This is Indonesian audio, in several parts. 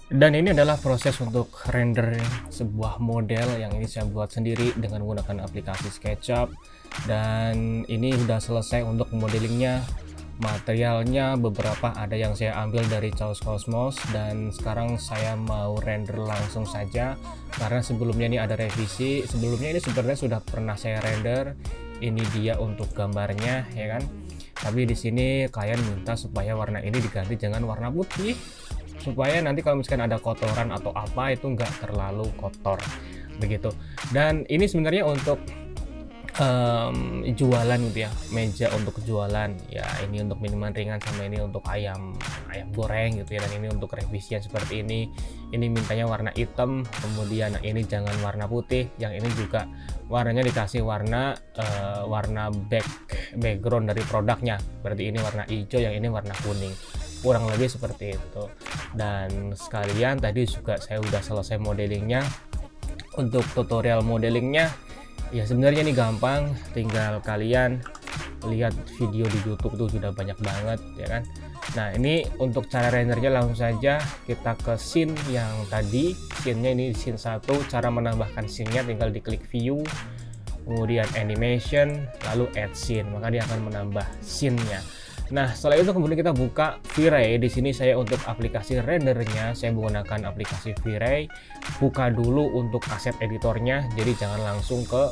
Dan ini adalah proses untuk render sebuah model yang ini saya buat sendiri dengan menggunakan aplikasi SketchUp. Dan ini sudah selesai untuk modelingnya. Materialnya beberapa ada yang saya ambil dari Chaos Cosmos, dan sekarang saya mau render langsung saja karena sebelumnya ini ada revisi. Sebelumnya ini sebenarnya sudah pernah saya render. Ini dia untuk gambarnya, ya kan. Tapi di sini klien minta supaya warna ini diganti dengan warna putih, supaya nanti kalau misalkan ada kotoran atau apa itu nggak terlalu kotor begitu. Dan ini sebenarnya untuk jualan gitu ya, meja untuk jualan ya. Ini untuk minuman ringan, sama ini untuk ayam goreng gitu ya. Dan ini untuk revisian seperti ini mintanya warna hitam, kemudian ini jangan warna putih, yang ini juga warnanya dikasih warna background dari produknya, berarti ini warna hijau, yang ini warna kuning, kurang lebih seperti itu. Dan sekalian tadi juga saya udah selesai modelingnya. Untuk tutorial modelingnya ya sebenarnya ini gampang, tinggal kalian lihat video di YouTube tuh sudah banyak banget, ya kan. Nah, ini untuk cara rendernya langsung saja kita ke scene yang tadi. Scene-nya ini scene 1, cara menambahkan scene-nya tinggal diklik view, kemudian animation, lalu add scene, maka dia akan menambah scene-nya. Nah, setelah itu kemudian kita buka V-Ray. Di sini saya untuk aplikasi rendernya saya menggunakan aplikasi V-Ray. Buka dulu untuk aset editornya, jadi jangan langsung ke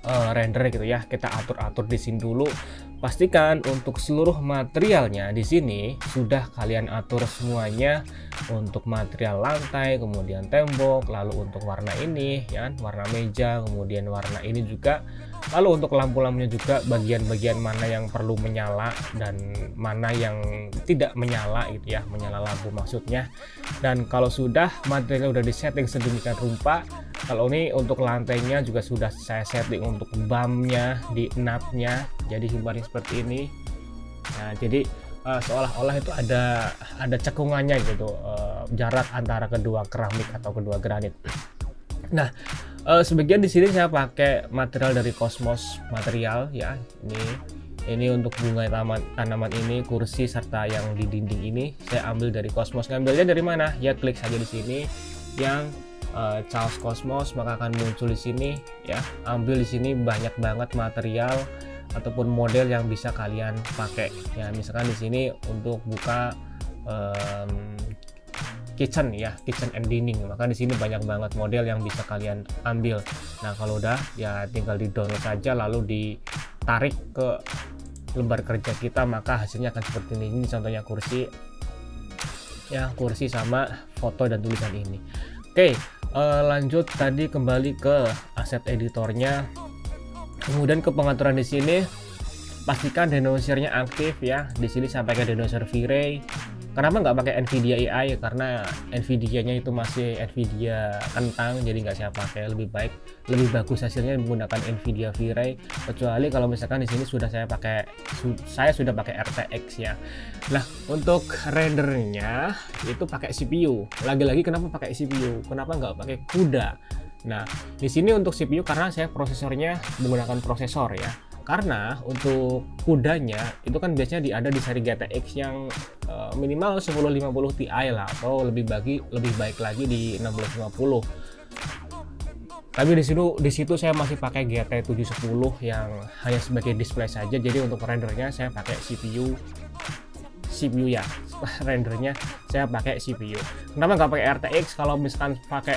render gitu ya. Kita atur-atur di sini dulu. Pastikan untuk seluruh materialnya di sini sudah kalian atur semuanya, untuk material lantai, kemudian tembok, lalu untuk warna ini ya, warna meja, kemudian warna ini juga. Lalu untuk lampu-lampunya juga bagian-bagian mana yang perlu menyala dan mana yang tidak menyala gitu ya, menyala lampu maksudnya. Dan kalau sudah materialnya udah disetting sedemikian rupa, kalau ini untuk lantainya juga sudah saya setting untuk bump-nya di nut-nya, jadi himbarin seperti ini. Nah, jadi seolah-olah itu ada cekungannya gitu, jarak antara kedua keramik atau kedua granit. Nah, sebagian di sini saya pakai material dari Cosmos material ya. Ini untuk bunga tanaman ini, kursi, serta yang di dinding ini saya ambil dari Cosmos. Ngambilnya dari mana? Ya klik saja di sini yang Chaos Cosmos, maka akan muncul di sini ya. Ambil di sini banyak banget material ataupun model yang bisa kalian pakai. Ya, misalkan di sini untuk buka kitchen ya, kitchen and dining, maka di sini banyak banget model yang bisa kalian ambil. Nah, kalau udah ya tinggal di download saja lalu ditarik ke lembar kerja kita, maka hasilnya akan seperti ini. Ini contohnya kursi ya, kursi sama foto dan tulisan ini. Oke, lanjut tadi kembali ke aset editornya, kemudian ke pengaturan di sini. Pastikan denoiser-nya aktif ya. Di sini saya pakai denoiser V-Ray. Kenapa nggak pakai NVIDIA AI? Karena NVIDIA-nya itu masih NVIDIA kentang, jadi nggak saya pakai. Lebih bagus hasilnya menggunakan NVIDIA V-Ray. Kecuali kalau misalkan di sini saya sudah pakai RTX ya. Nah, untuk rendernya itu pakai CPU. Lagi-lagi kenapa pakai CPU? Kenapa nggak pakai CUDA? Nah, di sini untuk CPU karena saya prosesornya menggunakan prosesor ya. Karena untuk kudanya itu kan biasanya ada di seri GTX yang minimal 1050 Ti lah, atau lebih baik lagi di 6050. Tapi di situ saya masih pakai GT 710 yang hanya sebagai display saja. Jadi untuk rendernya saya pakai CPU ya, rendernya saya pakai CPU. Kenapa nggak pakai RTX? Kalau misalkan pakai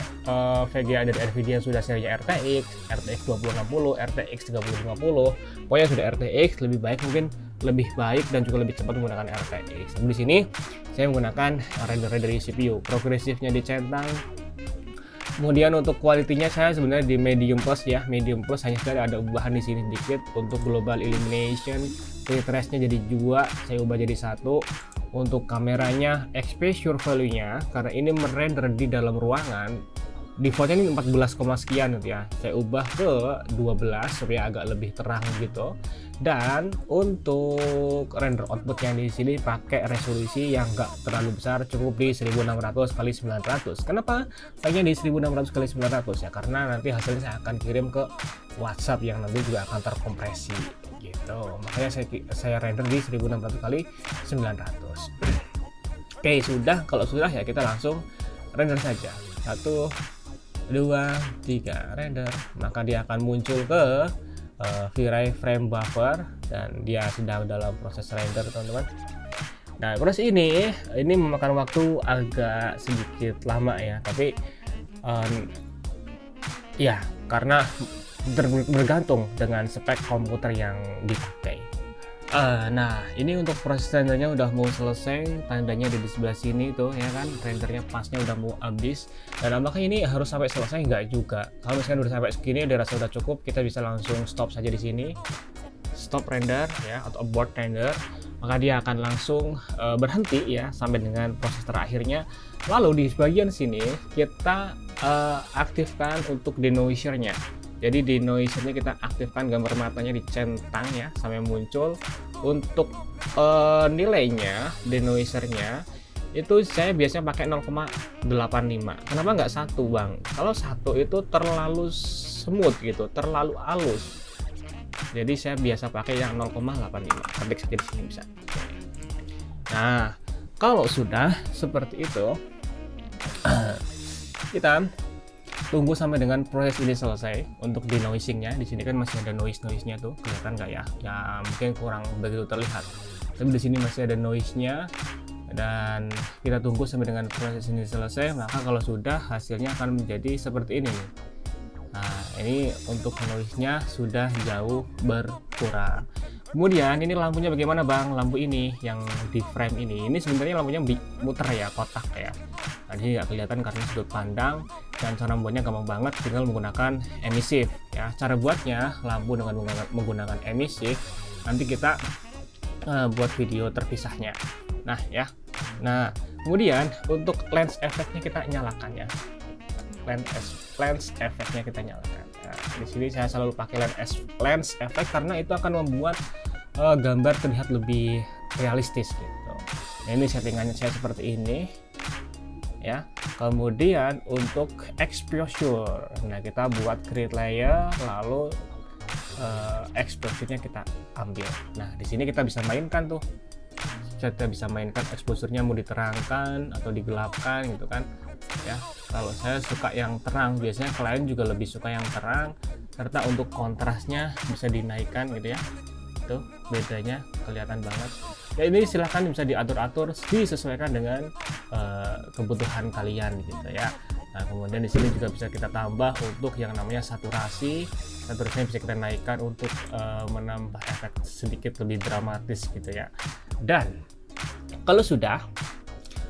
VGA dari Nvidia yang sudah serinya RTX 2060, RTX 3050, pokoknya sudah RTX mungkin lebih baik dan juga lebih cepat menggunakan RTX. Tapi di sini saya menggunakan render dari CPU, progresifnya dicentang. Kemudian untuk kualitinya saya sebenarnya di medium plus ya, medium plus hanya saja ada ubahan di sini sedikit. Untuk global illumination, contrastnya jadi 2, saya ubah jadi 1. Untuk kameranya, exposure value-nya karena ini merender di dalam ruangan, defaultnya ini 14, sekian gitu ya, saya ubah ke 12 supaya agak lebih terang gitu. Dan untuk render output yang di sini pakai resolusi yang enggak terlalu besar, cukup di 1600 kali 900. Kenapa pakainya di 1600 kali 900 ya? Karena nanti hasilnya saya akan kirim ke WhatsApp yang nanti juga akan terkompresi gitu. Makanya saya render di 1600 kali 900. Oke, sudah. Kalau sudah ya kita langsung render saja. 1, 2, 3 render, maka dia akan muncul ke V-Ray frame buffer dan dia sedang dalam proses render, teman-teman. Nah, proses ini memakan waktu agak sedikit lama ya, tapi ya karena bergantung dengan spek komputer yang dipakai. Nah, ini untuk proses rendernya udah mau selesai, tandanya ada di sebelah sini tuh ya kan, rendernya pasnya udah mau habis. Dan apakah ini harus sampai selesai? Enggak juga. Kalau misalnya udah sampai segini, udah rasa udah cukup, kita bisa langsung stop saja di sini, stop render ya, atau abort render. Maka dia akan langsung berhenti ya sampai dengan proses terakhirnya. Lalu di bagian sini kita aktifkan untuk denoiser-nya. Jadi denoiser-nya kita aktifkan, gambar matanya dicentang ya sampai muncul. Untuk nilainya denoiser-nya itu saya biasanya pakai 0,85. Kenapa nggak 1 bang? Kalau 1 itu terlalu smooth gitu, terlalu halus. Jadi saya biasa pakai yang 0,85. Ketik saja di sini bisa. Nah, kalau sudah seperti itu, kita tunggu sampai dengan proses ini selesai. Untuk denoisingnya di sini kan masih ada noise-nya tuh, kelihatan nggak ya? Ya mungkin kurang begitu terlihat. Tapi di sini masih ada noise-nya dan kita tunggu sampai dengan proses ini selesai. Maka kalau sudah, hasilnya akan menjadi seperti ini nih. Nah, ini untuk noise-nya sudah jauh berkurang. Kemudian ini lampunya bagaimana bang? Lampu ini yang di frame ini sebenarnya lampunya muter ya, kotak ya. Nah, ini nggak kelihatan karena sudut pandang, dan cara membuatnya gampang banget, tinggal menggunakan emisif ya. Cara buatnya lampu dengan menggunakan emisif, nanti kita buat video terpisahnya. Nah ya. Nah, kemudian untuk lens efeknya kita nyalakan ya. Lens efeknya kita nyalakan. Nah, di sini saya selalu pakai lens efek karena itu akan membuat gambar terlihat lebih realistis gitu. Nah, ini settingannya saya seperti ini ya. Kemudian untuk exposure, nah kita buat create layer, lalu exposure-nya kita ambil. Nah, di sini kita bisa mainkan tuh. Kita bisa mainkan exposure-nya mau diterangkan atau digelapkan gitu kan ya. Kalau saya suka yang terang, biasanya klien juga lebih suka yang terang, serta untuk kontrasnya bisa dinaikkan gitu ya. Tuh bedanya kelihatan banget ya. Ini silahkan bisa diatur-atur, disesuaikan dengan kebutuhan kalian gitu ya. Nah, kemudian di sini juga bisa kita tambah untuk yang namanya saturasi. Saturasinya bisa kita naikkan untuk menambah efek sedikit lebih dramatis gitu ya. Dan kalau sudah,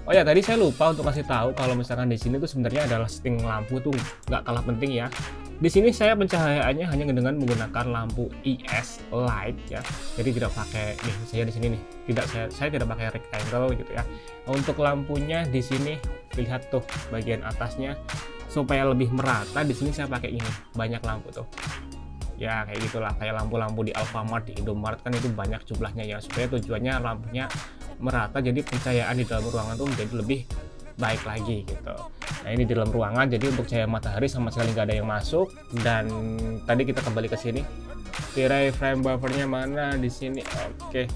oh ya tadi saya lupa untuk kasih tahu kalau misalkan di sini tuh sebenarnya adalah setting lampu tuh nggak kalah penting ya. Di sini saya pencahayaannya hanya dengan menggunakan lampu ES light ya. Jadi tidak pakai nih, saya di sini nih. Saya tidak pakai rectangle gitu ya. Untuk lampunya di sini lihat tuh bagian atasnya supaya lebih merata. Di sini saya pakai ini, banyak lampu tuh. Ya kayak gitulah, kayak lampu-lampu di Alfamart, di Indomaret kan itu banyak jumlahnya ya, supaya tujuannya lampunya merata, jadi pencahayaan di dalam ruangan tuh menjadi lebih baik lagi gitu. Nah, ini di dalam ruangan, jadi untuk cahaya matahari sama sekali nggak ada yang masuk. Dan tadi kita kembali ke sini, V-Ray frame buffernya mana? Di sini. Oke,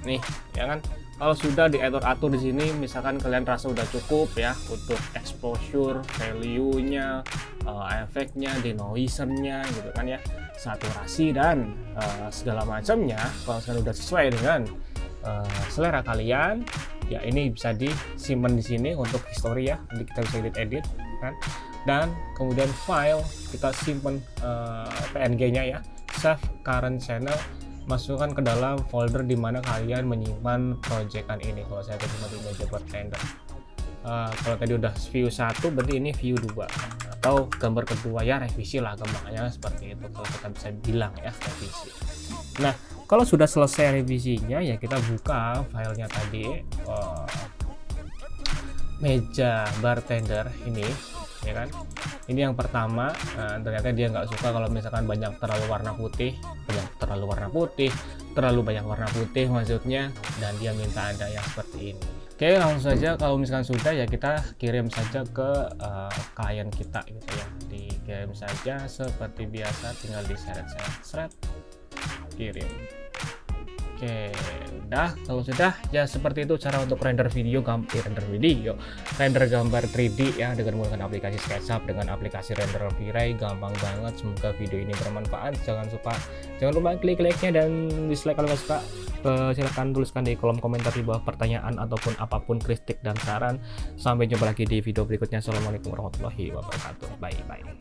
nih ya kan. Kalau sudah diatur-atur di sini, misalkan kalian rasa udah cukup ya untuk exposure, value-nya, efeknya, denoiser-nya gitu kan ya, saturasi dan segala macamnya. Kalau kalian udah sesuai dengan selera kalian, ya ini bisa disimpan di sini untuk history ya. Nanti kita bisa edit kan. Dan kemudian file kita simpan PNG-nya ya, save current channel. Masukkan ke dalam folder di mana kalian menyimpan proyekan ini. Kalau saya tadi di meja buat render, kalau tadi udah view 1 berarti ini view 2 atau gambar kedua ya, revisi lah gampangnya seperti itu kalau kita bisa bilang ya, revisi. Nah, kalau sudah selesai revisinya ya kita buka filenya tadi, meja bartender ini ya kan. Ini yang pertama. Ternyata dia nggak suka kalau misalkan terlalu banyak warna putih maksudnya, dan dia minta ada yang seperti ini. Oke, langsung saja kalau misalkan sudah ya kita kirim saja ke klien kita gitu ya. Dikirim saja seperti biasa, tinggal diseret kirim. Oke, udah. Kalau sudah, ya seperti itu cara untuk render gambar 3D ya dengan menggunakan aplikasi SketchUp, dengan aplikasi render V-Ray, gampang banget. Semoga video ini bermanfaat. Jangan lupa klik like-nya dan dislike kalau nggak suka. Silahkan tuliskan di kolom komentar di bawah pertanyaan ataupun apapun kritik dan saran. Sampai jumpa lagi di video berikutnya. Assalamualaikum warahmatullahi wabarakatuh. Bye bye.